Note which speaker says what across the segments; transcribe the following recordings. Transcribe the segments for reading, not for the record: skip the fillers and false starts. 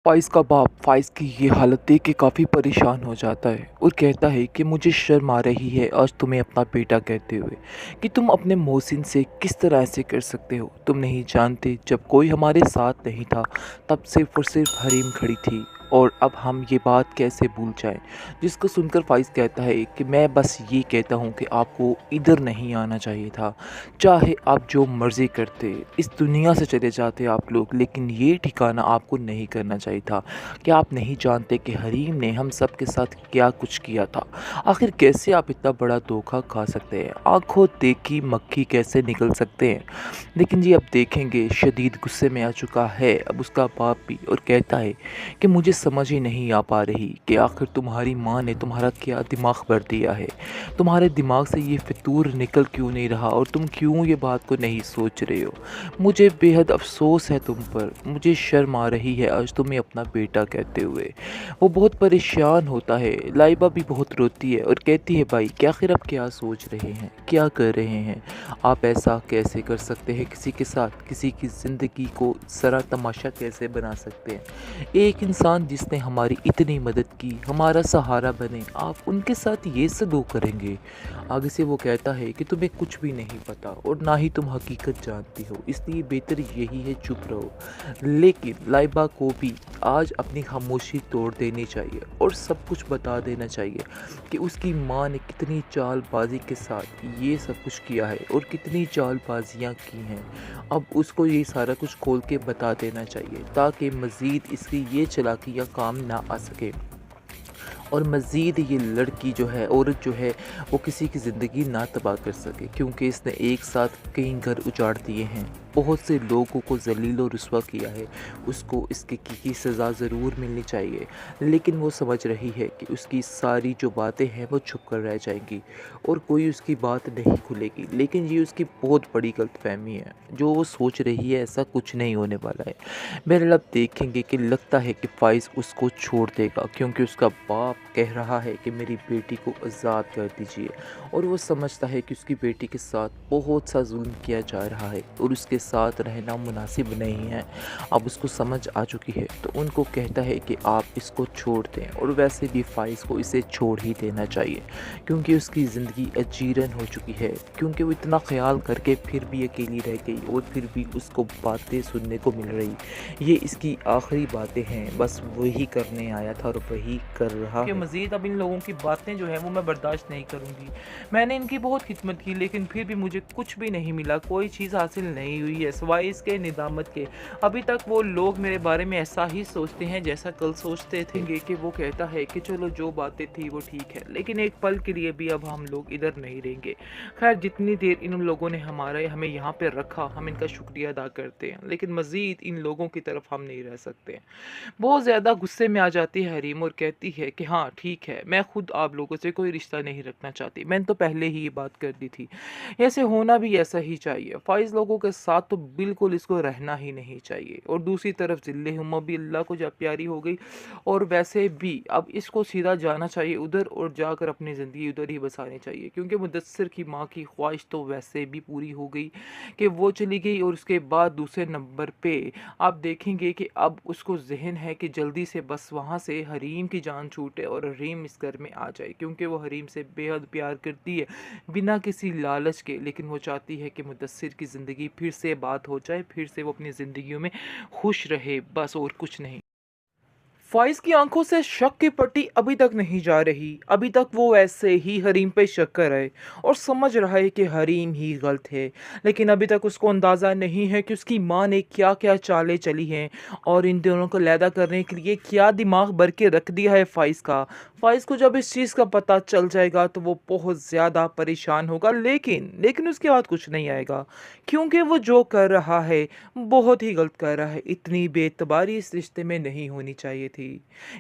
Speaker 1: फ़ाइज़ का बाप फ़ाइज़ की ये हालत देख के काफ़ी परेशान हो जाता है और कहता है कि मुझे शर्म आ रही है आज तुम्हें अपना बेटा कहते हुए कि तुम अपने मोहसिन से किस तरह ऐसे कर सकते हो। तुम नहीं जानते जब कोई हमारे साथ नहीं था तब सिर्फ़ और सिर्फ़ हरीम खड़ी थी और अब हम ये बात कैसे भूल जाएँ। जिसको सुनकर फ़ाइज़ कहता है कि मैं बस ये कहता हूँ कि आपको इधर नहीं आना चाहिए था। चाहे आप जो मर्ज़ी करते, इस दुनिया से चले जाते आप लोग, लेकिन ये ठिकाना आपको नहीं करना चाहिए था। क्या आप नहीं जानते कि हरीम ने हम सब के साथ क्या कुछ किया था? आखिर कैसे आप इतना बड़ा धोखा खा सकते हैं? आँखों देखी मक्खी कैसे निकल सकते हैं? लेकिन जी अब देखेंगे शदीद गुस्से में आ चुका है अब उसका बाप भी और कहता है कि मुझे समझ ही नहीं आ पा रही कि आखिर तुम्हारी माँ ने तुम्हारा क्या दिमाग भर दिया है। तुम्हारे दिमाग से ये फितूर निकल क्यों नहीं रहा और तुम क्यों ये बात को नहीं सोच रहे हो। मुझे बेहद अफसोस है तुम पर, मुझे शर्म आ रही है आज तुम्हें अपना बेटा कहते हुए। वो बहुत परेशान होता है, लाइबा भी बहुत रोती है और कहती है भाई कि आखिर आप क्या सोच रहे हैं, क्या कर रहे हैं। आप ऐसा कैसे कर सकते हैं किसी के साथ, किसी की ज़िंदगी को सरा तमाशा कैसे बना सकते हैं। एक इंसान जिसने हमारी इतनी मदद की, हमारा सहारा बने, आप उनके साथ ये सलूक करेंगे। आगे से वो कहता है कि तुम्हें कुछ भी नहीं पता और ना ही तुम हकीकत जानती हो, इसलिए बेहतर यही है चुप रहो। लेकिन लाइबा को भी आज अपनी खामोशी तोड़ देनी चाहिए और सब कुछ बता देना चाहिए कि उसकी माँ ने कितनी चालबाजी के साथ ये सब कुछ किया है और कितनी चालबाजियाँ की हैं। अब उसको ये सारा कुछ खोल के बता देना चाहिए ताकि मज़ीद इसकी ये चालाकियाँ काम ना आ सके और मज़ीद ये लड़की जो है, औरत जो है, वो किसी की ज़िंदगी ना तबाह कर सके, क्योंकि इसने एक साथ कई घर उजाड़ दिए हैं, बहुत से लोगों को ज़लील और रुस्वा किया है। उसको इसके की सज़ा ज़रूर मिलनी चाहिए, लेकिन वो समझ रही है कि उसकी सारी जो बातें हैं वो छुप कर रह जाएंगी और कोई उसकी बात नहीं खुलेगी। लेकिन ये उसकी बहुत बड़ी गलतफ़हमी है, जो वो सोच रही है ऐसा कुछ नहीं होने वाला है। बहरहाल अब देखेंगे कि लगता है कि फ़ाइज़ उसको छोड़ देगा, क्योंकि उसका बाप कह रहा है कि मेरी बेटी को आज़ाद कर दीजिए और वो समझता है कि उसकी बेटी के साथ बहुत सा जुल्म किया जा रहा है और उसके साथ रहना मुनासिब नहीं है। अब उसको समझ आ चुकी है तो उनको कहता है कि आप इसको छोड़ दें और वैसे भी फ़ाइज़ को इसे छोड़ ही देना चाहिए, क्योंकि उसकी ज़िंदगी अजीरन हो चुकी है, क्योंकि वो इतना ख़्याल करके फिर भी अकेली रह गई और फिर भी उसको बातें सुनने को मिल रही। ये इसकी आखिरी बातें हैं, बस वही करने आया था और वही कर रहा
Speaker 2: कि
Speaker 1: है।
Speaker 2: मज़ीद अब इन लोगों की बातें जो हैं वो मैं बर्दाश्त नहीं करूँगी। मैंने इनकी बहुत खिदमत की लेकिन फिर भी मुझे कुछ भी नहीं मिला, कोई चीज़ हासिल नहीं हुई है सिवाय इसके निदामत के। अभी तक वो लोग मेरे बारे में ऐसा ही सोचते हैं जैसा कल सोचते थे कि वो कहता है कि चलो जो बातें थी वो ठीक है, लेकिन एक पल के लिए भी अब हम लोग इधर नहीं रहेंगे। खैर जितनी देर इन लोगों ने हमें यहाँ पे रखा हम इनका शुक्रिया अदा करते हैं, लेकिन मज़ीद इन लोगों की तरफ हम नहीं रह सकते। बहुत ज़्यादा गुस्से में आ जाती है हरीम और कहती है कि हाँ ठीक है, मैं खुद आप लोगों से कोई रिश्ता नहीं रखना चाहती, मैंने तो पहले ही ये बात कर दी थी। ऐसे होना भी ऐसा ही चाहिए, फ़ाइज़ लोगों के साथ तो बिल्कुल इसको रहना ही नहीं चाहिए। और दूसरी तरफ ज़िल्ले हुम्मा भी अल्लाह को जब प्यारी हो गई और वैसे भी अब इसको सीधा जाना चाहिए उधर और जाकर अपनी ज़िंदगी उधर ही बसानी चाहिए, क्योंकि मुदस्सिर की माँ की ख्वाहिश तो वैसे भी पूरी हो गई कि वो चली गई। और उसके बाद दूसरे नंबर पे आप देखेंगे कि अब उसको ज़हन है कि जल्दी से बस वहाँ से हरीम की जान छूटे और हरीम इस घर में आ जाए, क्योंकि वो हरीम से बेहद प्यार करती है बिना किसी लालच के। लेकिन वो चाहती है कि मुदस्सिर की ज़िंदगी फिर से बात हो जाए, फिर से वो अपनी ज़िंदगियों में खुश रहे, बस और कुछ नहीं। फ़ाइज़ की आंखों से शक की पट्टी अभी तक नहीं जा रही, अभी तक वो ऐसे ही हरीम पे शक कर रहा है और समझ रहा है कि हरीम ही गलत है। लेकिन अभी तक उसको अंदाज़ा नहीं है कि उसकी माँ ने क्या क्या चालें चली हैं और इन दोनों को अलहदा करने के लिए क्या दिमाग भर के रख दिया है फ़ाइज़ का। फ़ाइज़ को जब इस चीज़ का पता चल जाएगा तो वो बहुत ज़्यादा परेशान होगा, लेकिन उसके बाद कुछ नहीं आएगा, क्योंकि वो जो कर रहा है बहुत ही गलत कर रहा है। इतनी बेतबारी इस रिश्ते में नहीं होनी चाहिए थी।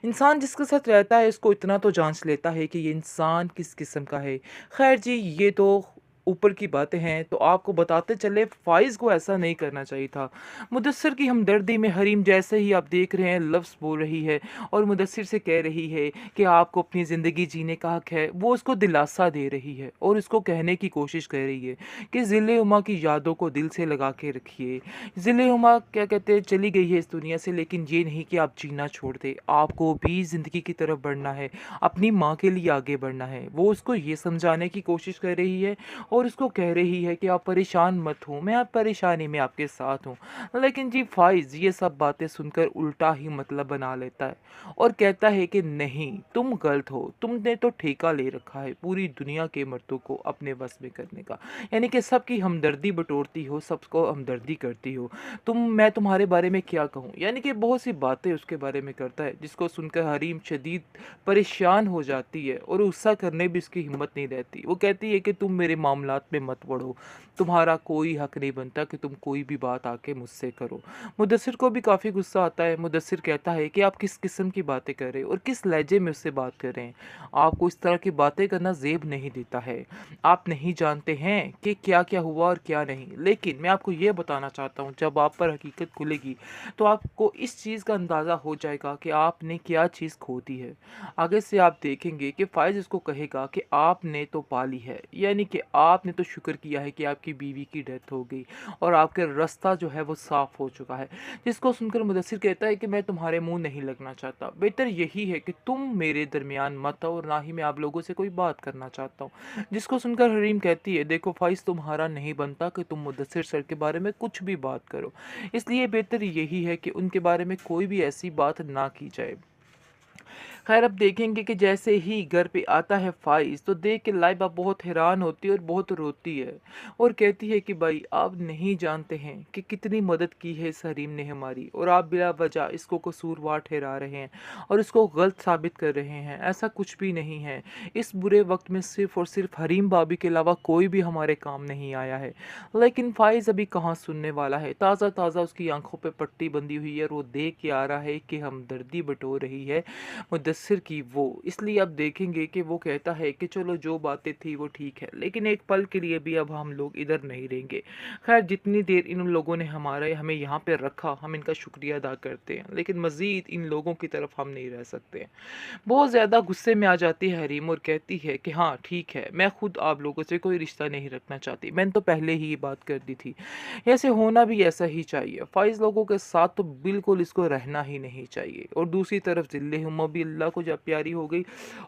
Speaker 2: इंसान जिसके साथ रहता है इसको इतना तो जांच लेता है कि ये इंसान किस किस्म का है। खैर जी, ये तो ऊपर की बातें हैं तो आपको बताते चले, फ़ाइज़ को ऐसा नहीं करना चाहिए था। मुदस्सिर की हमदर्दी में हरीम जैसे ही आप देख रहे हैं लफ्ज़ बोल रही है और मुदस्सिर से कह रही है कि आपको अपनी ज़िंदगी जीने का हक है, वो उसको दिलासा दे रही है और उसको कहने की कोशिश कर रही है कि ज़िल-ए-उमा की यादों को दिल से लगा के रखिए। ज़िल-ए-उमा क्या कहते हैं चली गई है इस दुनिया से, लेकिन ये नहीं कि आप जीना छोड़ दें, आपको भी ज़िंदगी की तरफ बढ़ना है, अपनी माँ के लिए आगे बढ़ना है। वो उसको ये समझाने की कोशिश कर रही है और उसको कह रही है कि आप परेशान मत हो, मैं आप परेशानी में आपके साथ हूँ। लेकिन जी फ़ाइज़ ये सब बातें सुनकर उल्टा ही मतलब बना लेता है और कहता है कि नहीं, तुम गलत हो, तुमने तो ठेका ले रखा है पूरी दुनिया के मर्दों को अपने बस में करने का। यानी कि सबकी हमदर्दी बटोरती हो, सबको हमदर्दी करती हो। मैं तुम्हारे बारे में क्या कहूँ? यानी कि बहुत सी बातें उसके बारे में करता है, जिसको सुनकर हरीम शदीद परेशान हो जाती है और गुस्सा करने भी उसकी हिम्मत नहीं रहती। वो कहती है कि तुम मेरे मामलात में मत पड़ो, तुम्हारा कोई हक नहीं बनता कि तुम कोई भी बात आके मुझसे करो। मुदस्सिर को भी काफ़ी गुस्सा आता है। मुदस्सिर कहता है कि आप किस किस्म की बातें कर रहे हो और किस लहजे में उससे बात कर रहे हैं। आपको इस तरह की बातें करना ज़ेब नहीं देता है। आप नहीं जानते हैं कि क्या क्या हुआ और क्या नहीं। लेकिन मैं आपको ये बताना चाहता हूँ, जब आप पर हकीकत खुलेगी तो आपको इस चीज़ का अंदाज़ा हो जाएगा कि आपने क्या चीज़ खो दी है। आगे से आप देखेंगे कि फ़ाइज़ उसको कहेगा कि आपने तो पाली है, यानी कि आपने तो शुक्र किया है कि आपकी बीवी की डेथ हो गई और आपका रास्ता जो है वो साफ़ हो चुका है। जिसको सुनकर मुदस्सिर कहता है कि मैं तुम्हारे मुँह नहीं लगना चाहता, बेहतर यही है कि तुम मेरे दरमियान मत आओ और ना ही मैं आप लोगों से कोई बात करना चाहता हूँ। जिसको सुनकर हरीम कहती है, देखो फ़ाइज़, तुम्हारा नहीं बनता कि तुम मुदस्सिर सर के बारे में कुछ भी बात करो, इसलिए बेहतर यही है कि उनके बारे में कोई भी ऐसी बात ना की जाए। खैर अब देखेंगे कि जैसे ही घर पे आता है फ़ाइज़ तो देख के लाइबा बहुत हैरान होती है और बहुत रोती है और कहती है कि भाई आप नहीं जानते हैं कि कितनी मदद की है इस हरीम ने हमारी और आप बिला वजह इसको कसूरवार ठहरा रहे हैं और इसको गलत साबित कर रहे हैं। ऐसा कुछ भी नहीं है। इस बुरे वक्त में सिर्फ और सिर्फ हरीम भाभी के अलावा कोई भी हमारे काम नहीं आया है। लेकिन फ़ाइज़ अभी कहाँ सुनने वाला है। ताज़ा ताज़ा उसकी आंखों पे पट्टी बंधी हुई है और वो देख के आ रहा है कि हमदर्दी बटोर रही है मुदस्सिर की वो। इसलिए अब देखेंगे कि वो कहता है कि चलो जो बातें थी वो ठीक है, लेकिन एक पल के लिए भी अब हम लोग इधर नहीं रहेंगे। खैर जितनी देर इन लोगों ने हमें यहाँ पे रखा, हम इनका शुक्रिया अदा करते हैं, लेकिन मज़ीद इन लोगों की तरफ हम नहीं रह सकते। बहुत ज़्यादा गुस्से में आ जाती है हरीम और कहती है कि हाँ ठीक है, मैं खुद आप लोगों से कोई रिश्ता नहीं रखना चाहती, मैंने तो पहले ही ये बात कर दी थी। ऐसे होना भी ऐसा ही चाहिए। फ़ाइज़ लोगों के साथ तो बिल्कुल इसको रहना ही नहीं चाहिए। और दूसरी तरफ ज़िल्ले-ए-उम्मा भी अल्लाह को जब प्यारी हो गई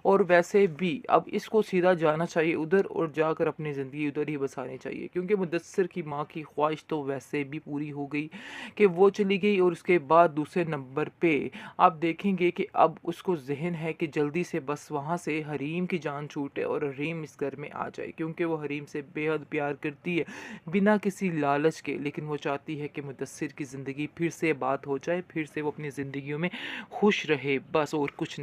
Speaker 2: और वैसे भी अब इसको सीधा जाना चाहिए उधर और जाकर अपनी ज़िंदगी उधर ही बसानी चाहिए, क्योंकि मुदस्सिर की माँ की ख्वाहिश तो वैसे भी पूरी हो गई कि वो चली गई और उसके बाद दूसरे नंबर पे आप देखेंगे कि अब उसको ज़हन है कि जल्दी से बस वहाँ से हरीम की जान छूटे और हरीम इस घर में आ जाए, क्योंकि वो हरीम से बेहद प्यार करती है बिना किसी लालच के। लेकिन वो चाहती है कि मुदस्सिर की ज़िंदगी फिर से बात हो जाए, फिर से वो अपनी ज़िंदगियों में खुश रहे, बस और कुछ